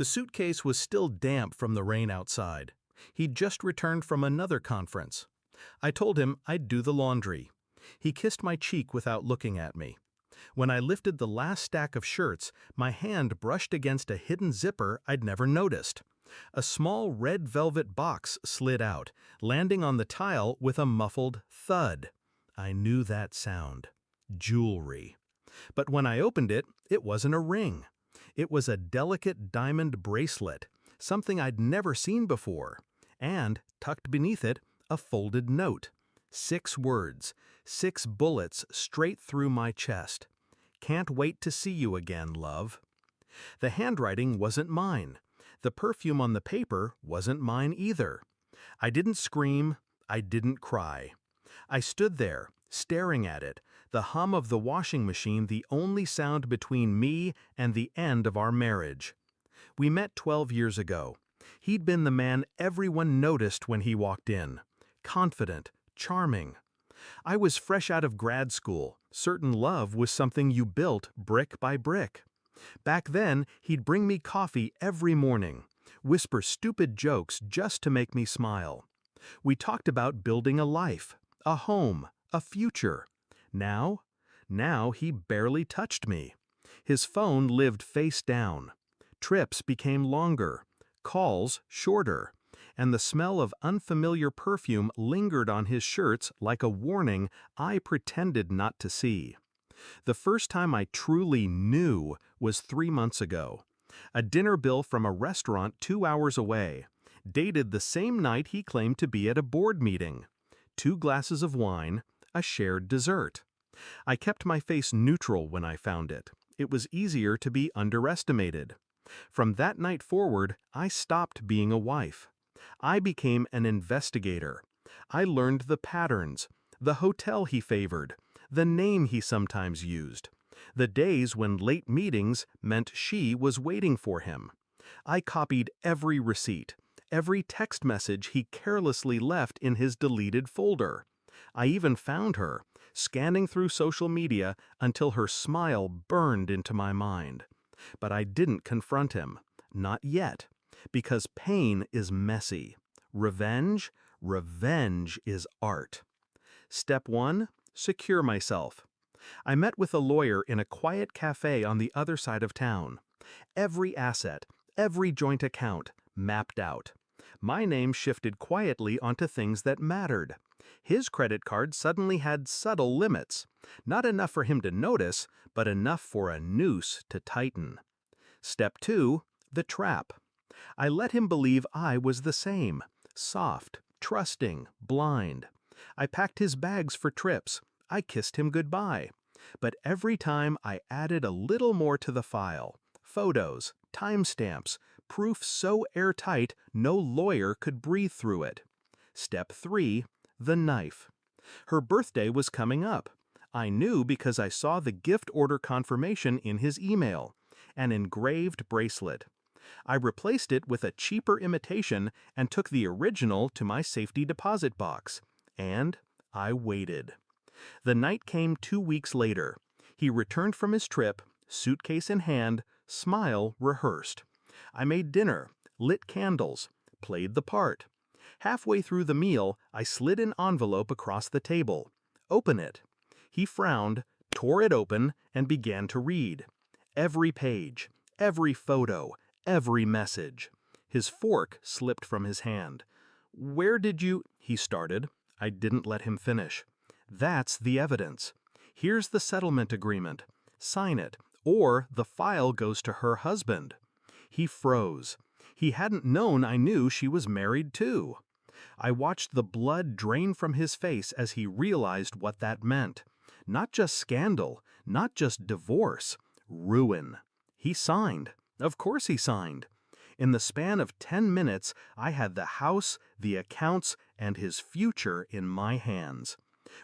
The suitcase was still damp from the rain outside. He'd just returned from another conference. I told him I'd do the laundry. He kissed my cheek without looking at me. When I lifted the last stack of shirts, my hand brushed against a hidden zipper I'd never noticed. A small red velvet box slid out, landing on the tile with a muffled thud. I knew that sound. Jewelry. But when I opened it, it wasn't a ring. It was a delicate diamond bracelet, something I'd never seen before. And, tucked beneath it, a folded note. 6 words, 6 bullets straight through my chest. Can't wait to see you again, love. The handwriting wasn't mine. The perfume on the paper wasn't mine either. I didn't scream, I didn't cry. I stood there, staring at it, the hum of the washing machine the only sound between me and the end of our marriage. We met 12 years ago. He'd been the man everyone noticed when he walked in. Confident, charming. I was fresh out of grad school. Certain love was something you built brick by brick. Back then, he'd bring me coffee every morning, whisper stupid jokes just to make me smile. We talked about building a life, a home, a future. Now he barely touched me. His phone lived face down. Trips became longer, calls shorter, and the smell of unfamiliar perfume lingered on his shirts like a warning I pretended not to see. The first time I truly knew was 3 months ago. A dinner bill from a restaurant 2 hours away, dated the same night he claimed to be at a board meeting. 2 glasses of wine, a shared dessert. I kept my face neutral when I found it. It was easier to be underestimated. From that night forward, I stopped being a wife. I became an investigator. I learned the patterns, the hotel he favored, the name he sometimes used, the days when late meetings meant she was waiting for him. I copied every receipt, every text message he carelessly left in his deleted folder. I even found her, scanning through social media until her smile burned into my mind. But I didn't confront him. Not yet. Because pain is messy. Revenge is art. Step 1. Secure myself. I met with a lawyer in a quiet cafe on the other side of town. Every asset, every joint account, mapped out. My name shifted quietly onto things that mattered. His credit card suddenly had subtle limits. Not enough for him to notice, but enough for a noose to tighten. Step 2. The trap. I let him believe I was the same. Soft, trusting, blind. I packed his bags for trips. I kissed him goodbye. But every time I added a little more to the file. Photos, timestamps, proof so airtight no lawyer could breathe through it. Step 3. The knife. Her birthday was coming up. I knew because I saw the gift order confirmation in his email. An engraved bracelet. I replaced it with a cheaper imitation and took the original to my safety deposit box. And I waited. The night came 2 weeks later. He returned from his trip, suitcase in hand, smile rehearsed. I made dinner, lit candles, played the part. Halfway through the meal, I slid an envelope across the table. Open it. He frowned, tore it open, and began to read. Every page, every photo, every message. His fork slipped from his hand. "Where did you—" he started. I didn't let him finish. "That's the evidence. Here's the settlement agreement. Sign it, or the file goes to her husband." He froze. He hadn't known I knew she was married too. I watched the blood drain from his face as he realized what that meant. Not just scandal, not just divorce. Ruin. He signed. Of course he signed. In the span of 10 minutes, I had the house, the accounts, and his future in my hands.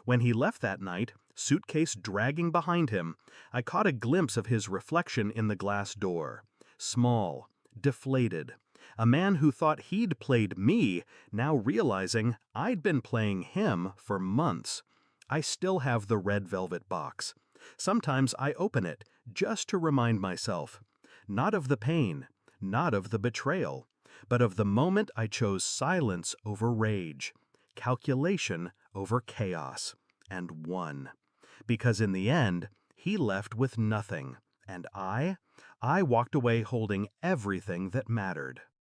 When he left that night, suitcase dragging behind him, I caught a glimpse of his reflection in the glass door. Small, deflated. A man who thought he'd played me, now realizing I'd been playing him for months. I still have the red velvet box. Sometimes I open it, just to remind myself. Not of the pain, not of the betrayal, but of the moment I chose silence over rage, calculation over chaos, and won. Because in the end, he left with nothing, and I walked away holding everything that mattered.